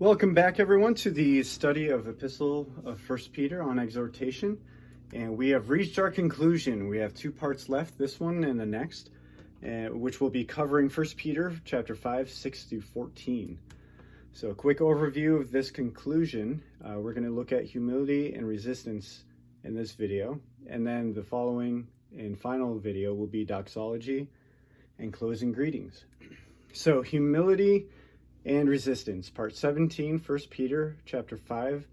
Welcome back, everyone, to the study of Epistle of 1 Peter on exhortation. And we have reached our conclusion. We have two parts left, this one and the next, which will be covering 1 Peter chapter 5, 6 through 14. So a quick overview of this conclusion. We're going to look at humility and resistance in this video. And then the following and final video will be doxology and closing greetings. So humility and resistance, part 17, 1 Peter chapter 5,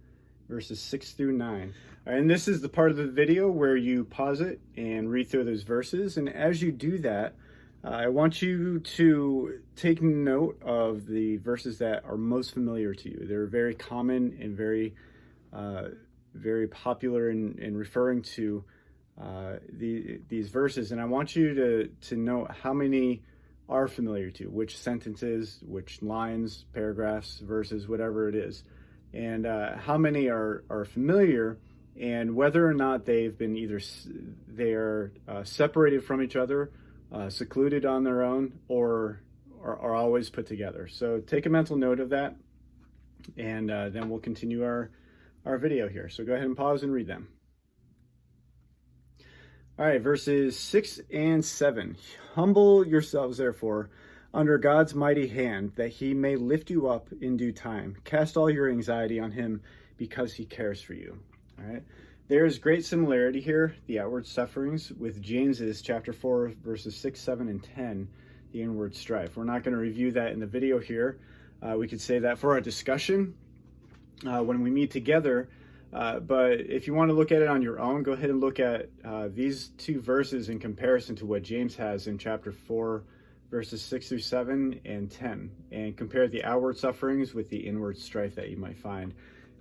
verses 6 through 9. And this is the part of the video where you pause it and read through those verses. And as you do that, I want you to take note of the verses that are most familiar to you. They're very common and very popular in referring to these verses. And I want you to note how many are familiar to, which sentences, which lines, paragraphs, verses, whatever it is, and how many are familiar, and whether or not they've been they are separated from each other, secluded on their own, or are always put together. So take a mental note of that, and then we'll continue our video here. So go ahead and pause and read them. All right, verses 6 and 7. Humble yourselves, therefore, under God's mighty hand, that he may lift you up in due time. Cast all your anxiety on him, because he cares for you. All right. There is great similarity here, the outward sufferings, with James's chapter 4, verses 6, 7, and 10, the inward strife. We're not going to review that in the video here. We could save that for our discussion when we meet together. But if you want to look at it on your own, go ahead and look at these two verses in comparison to what James has in chapter 4, verses 6 through 7 and 10, and compare the outward sufferings with the inward strife that you might find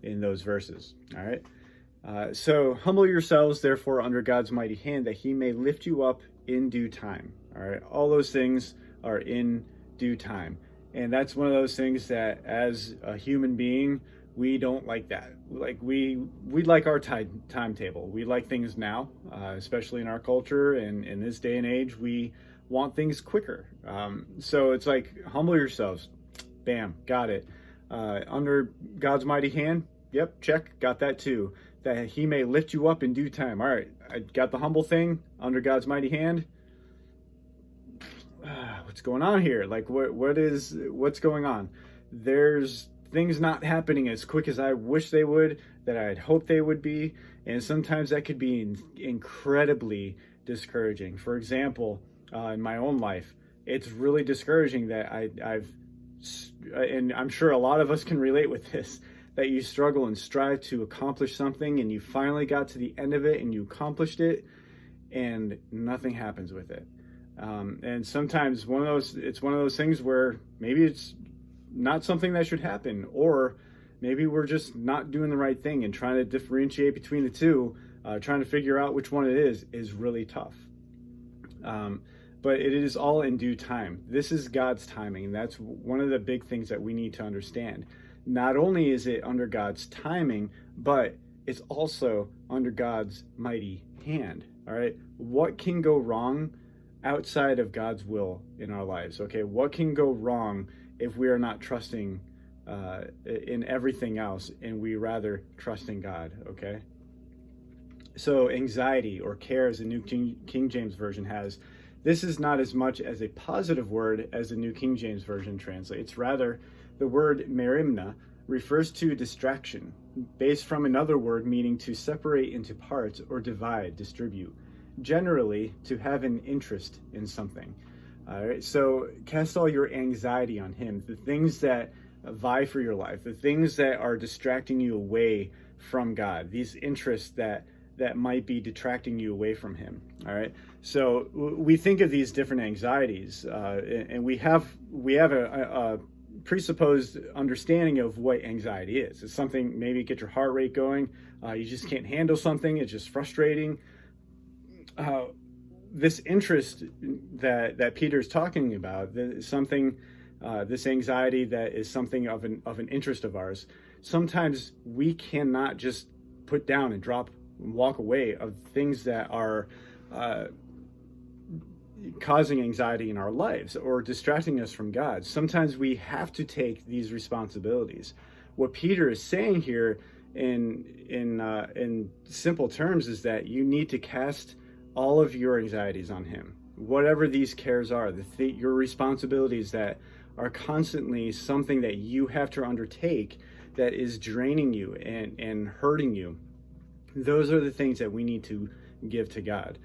in those verses. All right. So humble yourselves, therefore, under God's mighty hand, that he may lift you up in due time. All right. All those things are in due time. And that's one of those things that as a human being, we don't like that. Like we like our timetable. We like things now, especially in our culture and in this day and age, we want things quicker. So it's like, humble yourselves. Bam, got it. Under God's mighty hand. Yep, check, got that too. That he may lift you up in due time. All right, I got the humble thing, under God's mighty hand. What's going on here? Like, what's going on? There's things not happening as quick as I wish they would, that I'd hoped they would be, and sometimes that could be incredibly discouraging. For example, in my own life, it's really discouraging that and I'm sure a lot of us can relate with this, that you struggle and strive to accomplish something, and you finally got to the end of it, and you accomplished it, and nothing happens with it. And sometimes it's one of those things where maybe it's not something that should happen, or maybe we're just not doing the right thing, and trying to differentiate between the two, trying to figure out which one it is really tough. But it is all in due time. This is God's timing, and that's one of the big things that we need to understand. Not only is it under God's timing, but it's also under God's mighty hand. All right, what can go wrong outside of God's will in our lives? Okay, what can go wrong if we are not trusting in everything else, and we rather trust in God? Okay, so anxiety or care, as the New King James Version has, this is not as much as a positive word as the New King James Version translates. Rather, the word merimna refers to distraction, based from another word meaning to separate into parts or divide, distribute, generally to have an interest in something. All right, so cast all your anxiety on him, the things that vie for your life, the things that are distracting you away from God, these interests that might be detracting you away from him. All right, so we think of these different anxieties, and we have a presupposed understanding of what anxiety is. It's something, maybe get your heart rate going, you just can't handle something, it's just frustrating. This interest that Peter's talking about, this anxiety that is something of an interest of ours, sometimes we cannot just put down and drop and walk away of things that are causing anxiety in our lives or distracting us from God. Sometimes we have to take these responsibilities. What Peter is saying here in simple terms is that you need to cast all of your anxieties on him. Whatever these cares are, your responsibilities that are constantly something that you have to undertake that is draining you and hurting you. Those are the things that we need to give to God.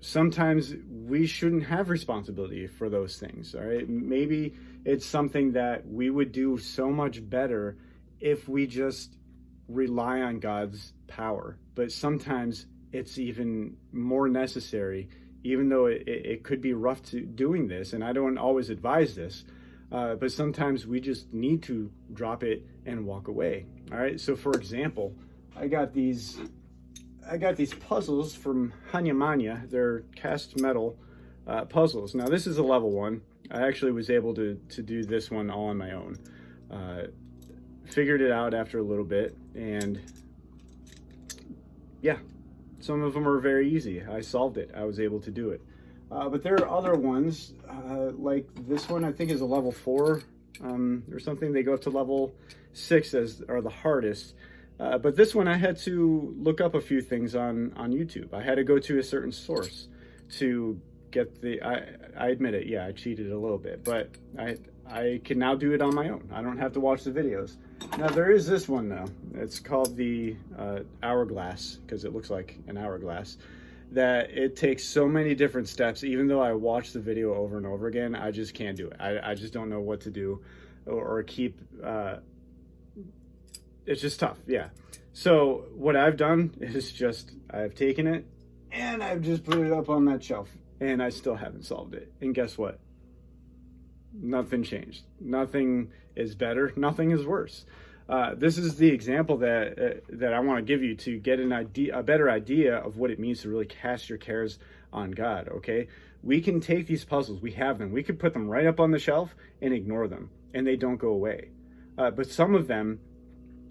Sometimes we shouldn't have responsibility for those things, all right? Maybe it's something that we would do so much better if we just rely on God's power. But sometimes it's even more necessary, even though it could be rough to doing this, and I don't always advise this, but sometimes we just need to drop it and walk away, all right? So for example, I got these puzzles from Hanyamanya. They're cast metal puzzles. Now this is a level 1. I actually was able to do this one all on my own. Figured it out after a little bit, and yeah, some of them are very easy. I solved it. I was able to do it. But there are other ones, like this one I think is a level 4 or something. They go up to level 6 as are the hardest. But this one I had to look up a few things on YouTube. I had to go to a certain source to get I admit it, yeah, I cheated a little bit, but I can now do it on my own. I don't have to watch the videos. Now there is this one though. It's called the hourglass, because it looks like an hourglass. That it takes so many different steps. Even though I watch the video over and over again, I just can't do it. I just don't know what to do or keep. It's just tough, yeah. So what I've done is I've taken it and I've just put it up on that shelf, and I still haven't solved it. And guess what? Nothing changed. Nothing is better. Nothing is worse. This is the example that I want to give you to get a better idea of what it means to really cast your cares on God, okay? We can take these puzzles. We have them. We could put them right up on the shelf and ignore them, and they don't go away. But some of them,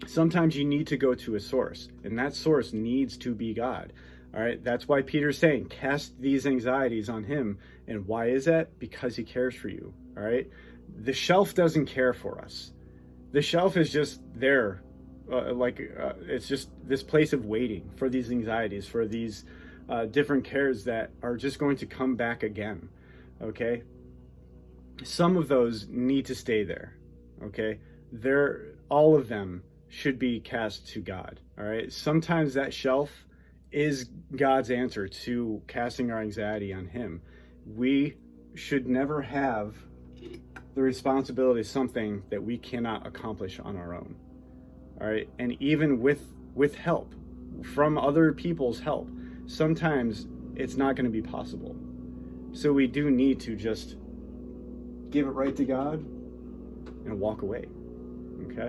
sometimes you need to go to a source, and that source needs to be God. All right, that's why Peter's saying cast these anxieties on him. And why is that? Because he cares for you. All right, the shelf doesn't care for us. The shelf is just there, it's just this place of waiting for these anxieties, for these different cares that are just going to come back again. Okay, some of those need to stay there. Okay, all of them should be cast to God. All right, sometimes that shelf is God's answer to casting our anxiety on him. We should never have the responsibility of something that we cannot accomplish on our own. All right, and even with help from other people's help, sometimes it's not going to be possible. So we do need to just give it right to God and walk away. Okay,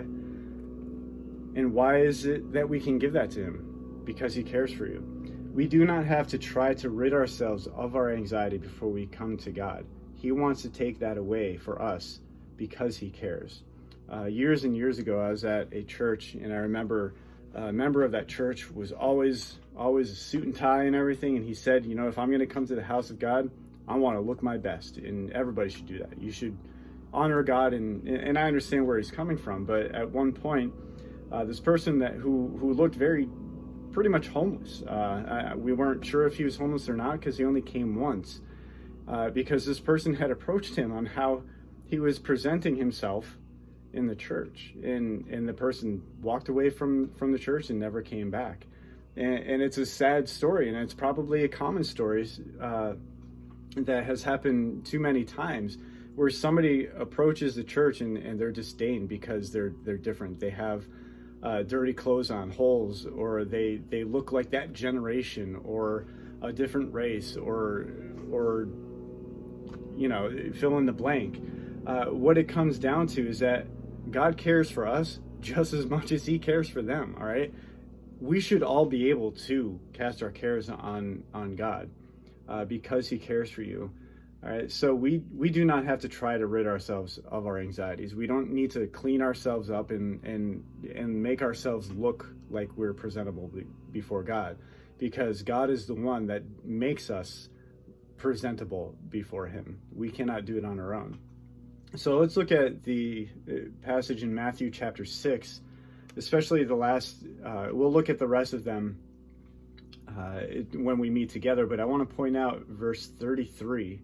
and why is it that we can give that to him? Because he cares for you. We do not have to try to rid ourselves of our anxiety before we come to God. He wants to take that away for us because he cares. Years and years ago, I was at a church, and I remember a member of that church was always a suit and tie and everything, and he said, you know, if I'm going to come to the house of God, I want to look my best, and everybody should do that. You should honor God, and I understand where he's coming from, but at one point, this person who looked pretty much homeless. We weren't sure if he was homeless or not because he only came once. Because this person had approached him on how he was presenting himself in the church, and the person walked away from the church and never came back. And it's a sad story, and it's probably a common story that has happened too many times, where somebody approaches the church and they're disdained because they're different. They have dirty clothes on, holes, or they look like that generation or a different race, or you know, fill in the blank. What it comes down to is that God cares for us just as much as he cares for them. All right, we should all be able to cast our cares on God because he cares for you. All right, so we do not have to try to rid ourselves of our anxieties. We don't need to clean ourselves up and make ourselves look like we're presentable before God, because God is the one that makes us presentable before him. We cannot do it on our own. So let's look at the passage in Matthew chapter 6, especially the last. We'll look at the rest of them when we meet together, but I want to point out verse 33.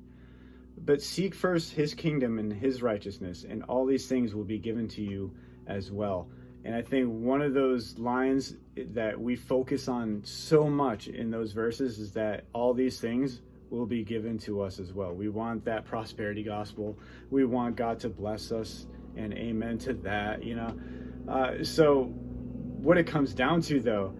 But seek first his kingdom and his righteousness, and all these things will be given to you as well. And I think one of those lines that we focus on so much in those verses is that all these things will be given to us as well. We want that prosperity gospel. We want God to bless us, and amen to that, So what it comes down to, though,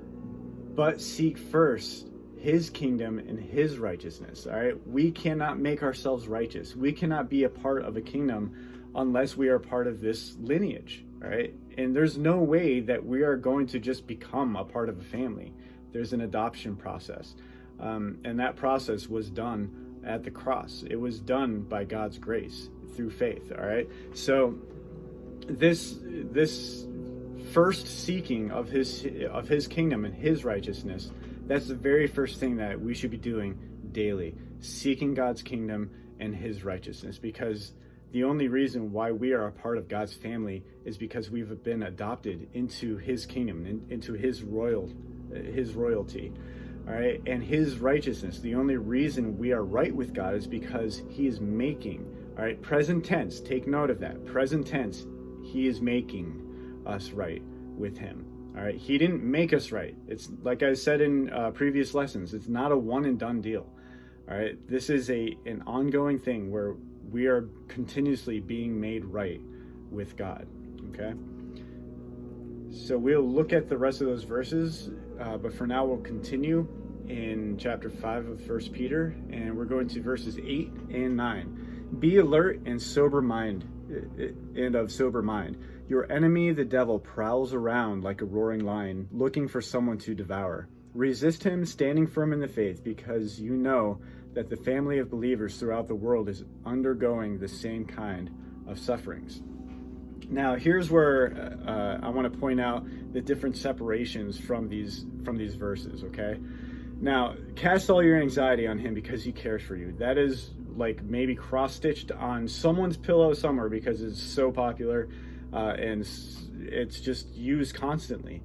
but seek first his kingdom and his righteousness. All right, we cannot make ourselves righteous. We cannot be a part of a kingdom unless we are part of this lineage. All right, and there's no way that we are going to just become a part of a family. There's an adoption process, and that process was done at the cross. It was done by God's grace through faith. All right, so this first seeking of his kingdom and his righteousness, that's the very first thing that we should be doing daily, seeking God's kingdom and his righteousness, because the only reason why we are a part of God's family is because we've been adopted into his kingdom, into his royalty. All right, and his righteousness, the only reason we are right with God is because he is making, all right, present tense, take note of that, present tense, he is making us right with him. All right, he didn't make us right. It's like I said in previous lessons, it's not a one and done deal. All right, this is an ongoing thing where we are continuously being made right with God. Okay, so we'll look at the rest of those verses, but for now we'll continue in chapter 5 of 1 Peter, and we're going to verses 8 and 9. Be alert and sober mind, and of sober mind. Your enemy, the devil, prowls around like a roaring lion, looking for someone to devour. Resist him, standing firm in the faith, because you know that the family of believers throughout the world is undergoing the same kind of sufferings. Now, here's where I want to point out the different separations from these verses, okay? Now, cast all your anxiety on him because he cares for you. That is like maybe cross-stitched on someone's pillow somewhere because it's so popular. And it's just used constantly.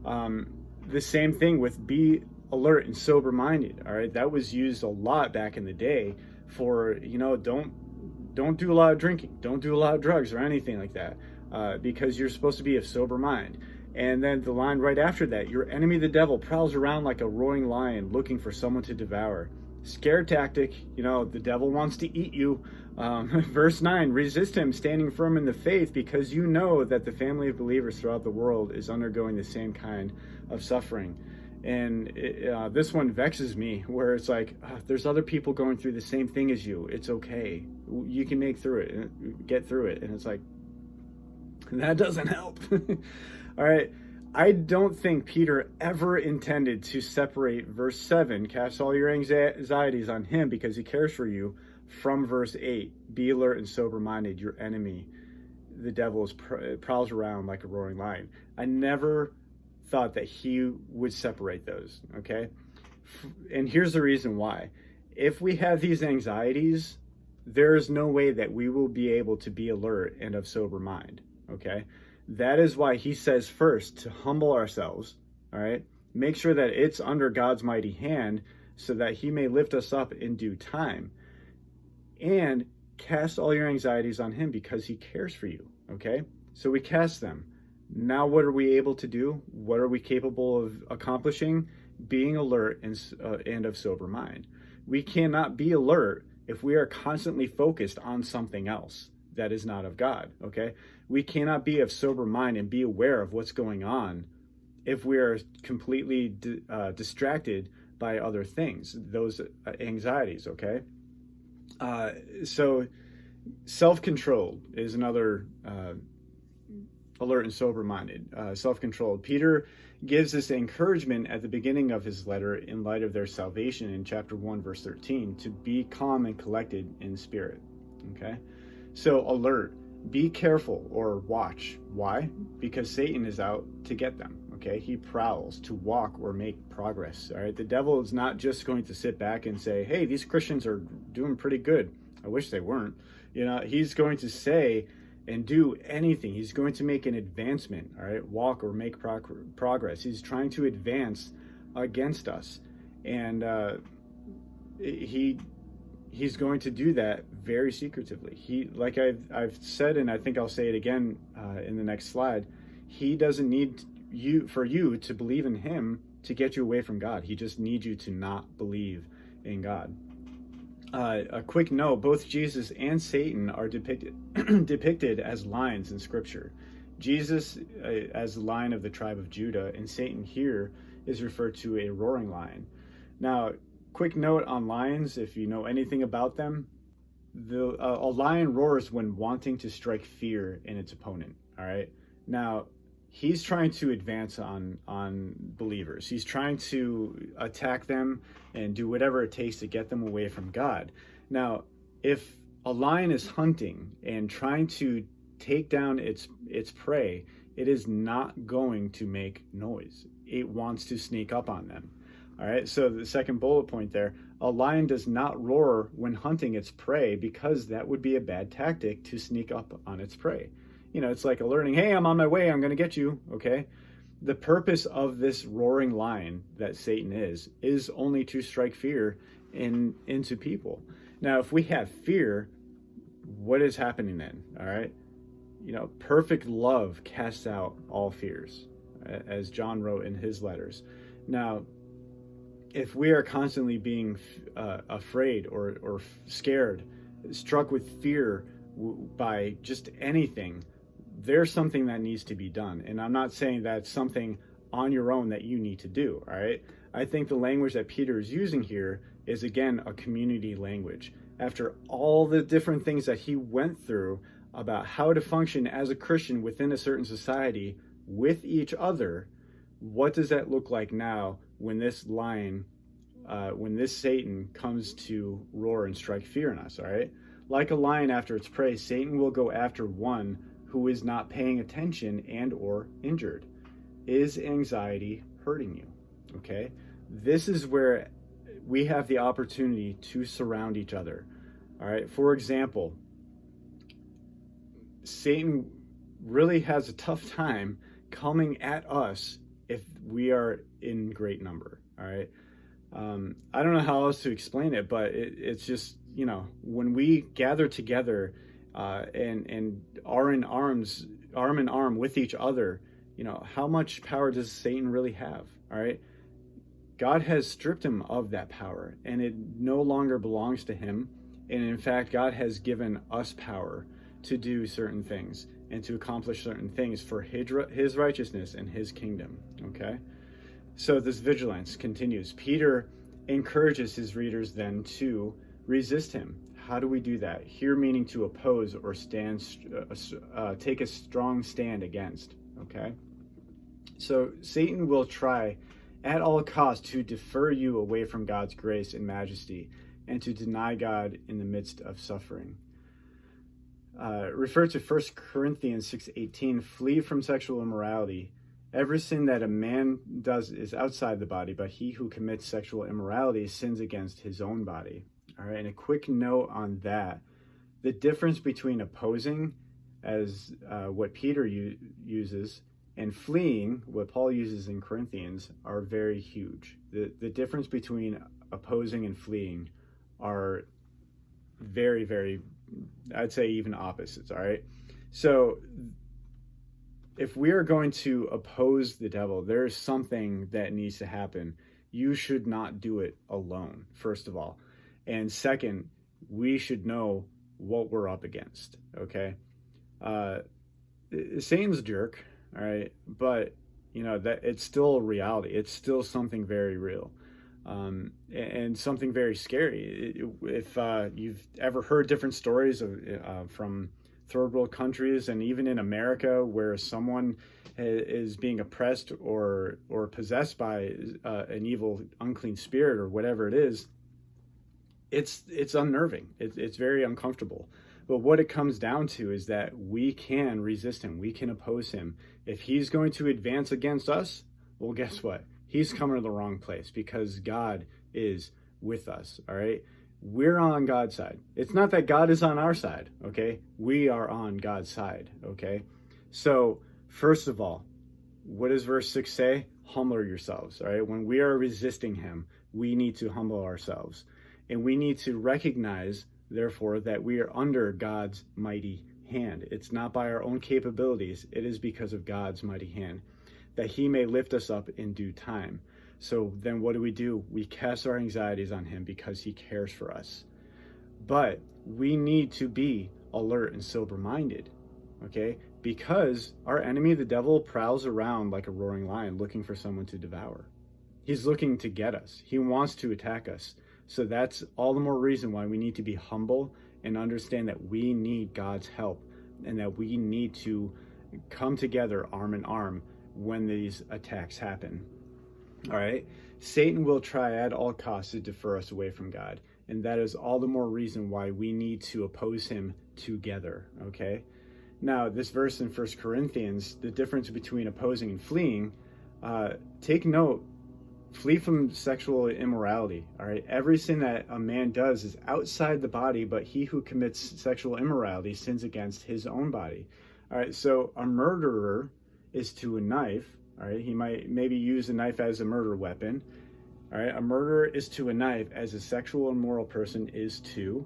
The same thing with be alert and sober-minded. All right, that was used a lot back in the day for don't do a lot of drinking, don't do a lot of drugs or anything like that, because you're supposed to be of sober mind. And then the line right after that, your enemy the devil prowls around like a roaring lion looking for someone to devour. Scare tactic, the devil wants to eat you. Verse 9, resist him, standing firm in the faith, because you know that the family of believers throughout the world is undergoing the same kind of suffering. And this one vexes me, where it's like, there's other people going through the same thing as you. It's okay. You can get through it. And it's like, that doesn't help. All right. I don't think Peter ever intended to separate verse 7, cast all your anxieties on him because he cares for you, from verse 8, be alert and sober-minded, your enemy, the devil, prowls around like a roaring lion. I never thought that he would separate those, okay? And here's the reason why. If we have these anxieties, there is no way that we will be able to be alert and of sober mind, okay? That is why he says first to humble ourselves, all right? Make sure that it's under God's mighty hand so that he may lift us up in due time. And cast all your anxieties on him because he cares for you, okay? So we cast them. Now what are we able to do? What are we capable of accomplishing? Being alert and of sober mind. We cannot be alert if we are constantly focused on something else that is not of God, okay? We cannot be of sober mind and be aware of what's going on if we are completely distracted by other things, those anxieties, okay? So self-control is another alert and sober-minded, self-controlled. Peter gives this encouragement at the beginning of his letter in light of their salvation in chapter 1, verse 13, to be calm and collected in spirit, okay? So alert, be careful or watch. Why? Because Satan is out to get them, Okay, he prowls to walk or make progress. All right, the devil is not just going to sit back and say, hey, these Christians are doing pretty good, I wish they weren't. He's going to say and do anything. He's going to make an advancement. All right, walk or make progress. He's trying to advance against us, and he's going to do that very secretively. He, like I've said, and I think I'll say it again in the next slide, he doesn't need for you to believe in him to get you away from God. He just needs you to not believe in God. A quick note, both Jesus and Satan are depicted as lions in Scripture. Jesus as the lion of the tribe of Judah, and Satan here is referred to a roaring lion. Now, quick note on lions, if you know anything about them, a lion roars when wanting to strike fear in its opponent. All right. Now, he's trying to advance on believers. He's trying to attack them and do whatever it takes to get them away from God. Now, if a lion is hunting and trying to take down its prey, it is not going to make noise. It wants to sneak up on them. All right, so the second bullet point there, a lion does not roar when hunting its prey, because that would be a bad tactic to sneak up on its prey. It's like alerting, hey, I'm on my way, I'm going to get you, okay? The purpose of this roaring lion that Satan is only to strike fear into people. Now, if we have fear, what is happening then, all right? Perfect love casts out all fears, as John wrote in his letters. Now, if we are constantly being afraid or scared, struck with fear by just anything, there's something that needs to be done. And I'm not saying that's something on your own that you need to do, all right? I think the language that Peter is using here is, again, a community language. After all the different things that he went through about how to function as a Christian within a certain society with each other, what does that look like now when this lion, when this Satan comes to roar and strike fear in us, all right? Like a lion after its prey, Satan will go after one who is not paying attention and or injured. Is anxiety hurting you? Okay? This is where we have the opportunity to surround each other. All right? For example, Satan really has a tough time coming at us if we are in great number. All right? I don't know how else to explain it, but it's just, when we gather together and are arm in arm with each other, how much power does Satan really have? All right. God has stripped him of that power, and it no longer belongs to him. And in fact, God has given us power to do certain things and to accomplish certain things for his righteousness and his kingdom. Okay. So this vigilance continues. Peter encourages his readers then to resist him. How do we do that? Here meaning to oppose or take a strong stand against. Okay. So Satan will try at all costs to defer you away from God's grace and majesty, and to deny God in the midst of suffering. Refer to 1 Corinthians 6:18. Flee from sexual immorality. Every sin that a man does is outside the body, but he who commits sexual immorality sins against his own body. All right, and a quick note on that. The difference between opposing, as what Peter uses, and fleeing, what Paul uses in Corinthians, are very huge. The difference between opposing and fleeing are very, very, I'd say even opposites, all right? So if we are going to oppose the devil, there is something that needs to happen. You should not do it alone, first of all. And second, we should know what we're up against, okay? Satan's a jerk, all right? But, that it's still a reality. It's still something very real. And something very scary. If you've ever heard different stories from third world countries and even in America where someone is being oppressed or possessed by an evil, unclean spirit or whatever it is, it's unnerving. It's very uncomfortable. But what it comes down to is that we can resist him. We can oppose him. If he's going to advance against us, Well, guess what? He's coming to the wrong place, because God is with us, all right? We're on God's side. It's not that God is on our side, okay? We are on God's side, okay? So, first of all, what does verse 6 say? Humble yourselves, all right? When we are resisting him, we need to humble ourselves. And we need to recognize, therefore, that we are under God's mighty hand. It's not by our own capabilities. It is because of God's mighty hand, that he may lift us up in due time. So then what do? We cast our anxieties on him because he cares for us. But we need to be alert and sober-minded, okay? Because our enemy, the devil, prowls around like a roaring lion looking for someone to devour. He's looking to get us. He wants to attack us. So that's all the more reason why we need to be humble and understand that we need God's help, and that we need to come together arm in arm when these attacks happen. All right? Satan will try at all costs to defer us away from God, and that is all the more reason why we need to oppose him together, okay? Now, this verse in 1 Corinthians, the difference between opposing and fleeing, take note, flee from sexual immorality, all right? Every sin that a man does is outside the body, but he who commits sexual immorality sins against his own body. All right, so a murderer is to a knife, all right? He might maybe use a knife as a murder weapon, all right? A murderer is to a knife as a sexual immoral person is to,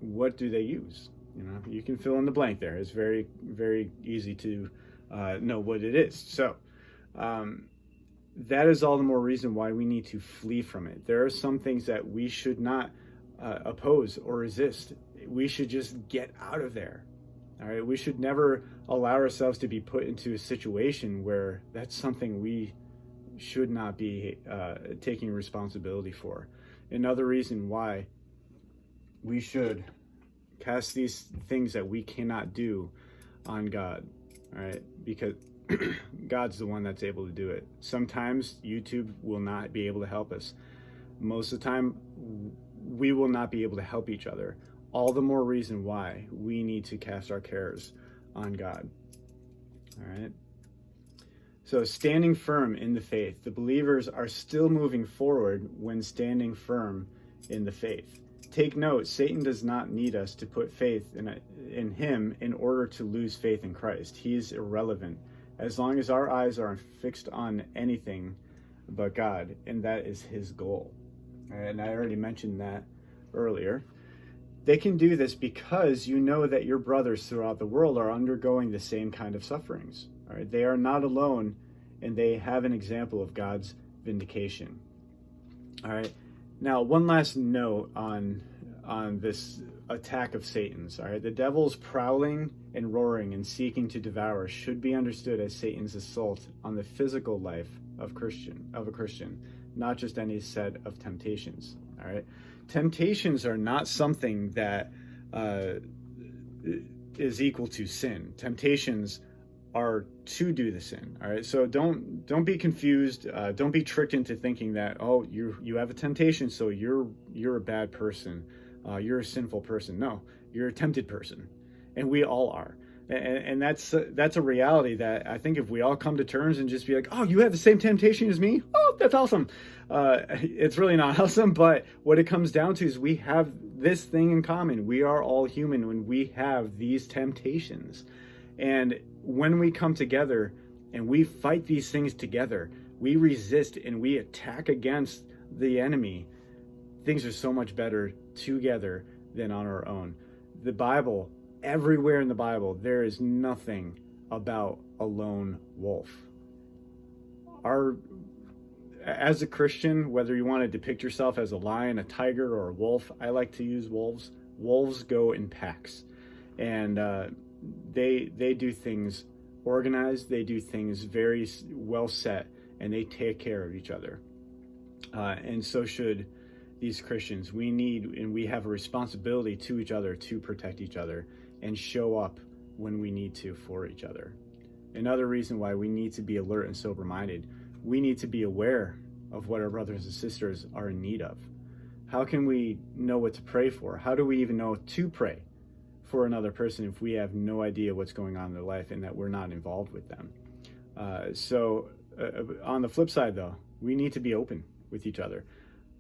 what do they use? You know, you can fill in the blank there. It's very, very easy to know what it is. So that is all the more reason why we need to flee from it. There are some things that we should not oppose or resist. We should just get out of there. All right, we should never allow ourselves to be put into a situation where that's something we should not be taking responsibility for. Another reason why we should cast these things that we cannot do on God, all right? Because God's the one that's able to do it. Sometimes YouTube will not be able to help us. Most of the time, we will not be able to help each other. All the more reason why we need to cast our cares on God. All right. So standing firm in the faith. The believers are still moving forward when standing firm in the faith. Take note, Satan does not need us to put faith in him in order to lose faith in Christ. He is irrelevant as long as our eyes are fixed on anything but God, and that is his goal. And I already mentioned that earlier. They can do this because you know that your brothers throughout the world are undergoing the same kind of sufferings. All right? They are not alone, and they have an example of God's vindication. All right. Now, one last note on this attack of Satan's. All right. The devil's prowling and roaring and seeking to devour should be understood as Satan's assault on the physical life of a Christian, not just any set of temptations. All right. Temptations are not something that is equal to sin. Temptations are to do the sin. All right. So don't be confused. Don't be tricked into thinking that, oh, you have a temptation, so you're a bad person. You're a sinful person. No, you're a tempted person, and we all are. And that's a reality that I think if we all come to terms and just be like, oh, you have the same temptation as me? Oh, that's awesome. It's really not awesome, but what it comes down to is we have this thing in common. We are all human when we have these temptations. And when we come together and we fight these things together, we resist and we attack against the enemy, things are so much better together than on our own. The Bible, everywhere in the Bible, there is nothing about a lone wolf. As a Christian, whether you want to depict yourself as a lion, a tiger, or a wolf, I like to use wolves. Wolves go in packs, and they do things organized. They do things very well set, and they take care of each other. And so should these Christians. We have a responsibility to each other to protect each other and show up when we need to for each other. Another reason why we need to be alert and sober-minded, we need to be aware of what our brothers and sisters are in need of. How can we know what to pray for? How do we even know to pray for another person if we have no idea what's going on in their life and that we're not involved with them? So On the flip side, though, we need to be open with each other.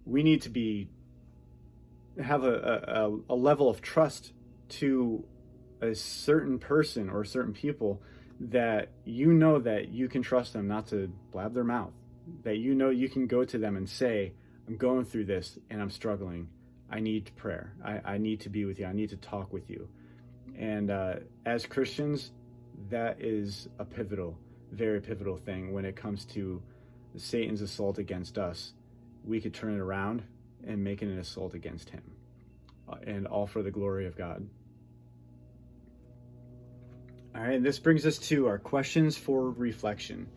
We need to have a level of trust to a certain person or certain people that that you can trust them not to blab their mouth, that you can go to them and say, I'm going through this and I'm struggling. I need prayer. I need to be with you. I need to talk with you. And as Christians, that is a very pivotal thing when it comes to Satan's assault against us. We could turn it around and make it an assault against him, and all for the glory of God. All right, and this brings us to our questions for reflection.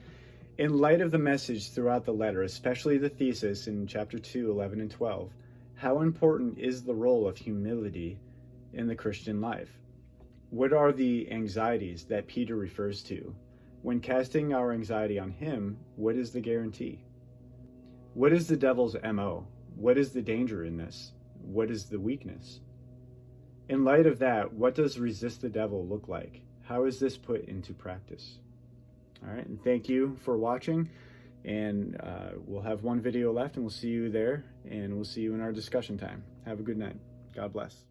In light of the message throughout the letter, especially the thesis in chapter 2, 11 and 12, how important is the role of humility in the Christian life? What are the anxieties that Peter refers to? When casting our anxiety on him, what is the guarantee? What is the devil's MO? What is the danger in this? What is the weakness? In light of that, what does resist the devil look like? How is this put into practice? All right, and thank you for watching. And we'll have one video left, and we'll see you there, and we'll see you in our discussion time. Have a good night. God bless.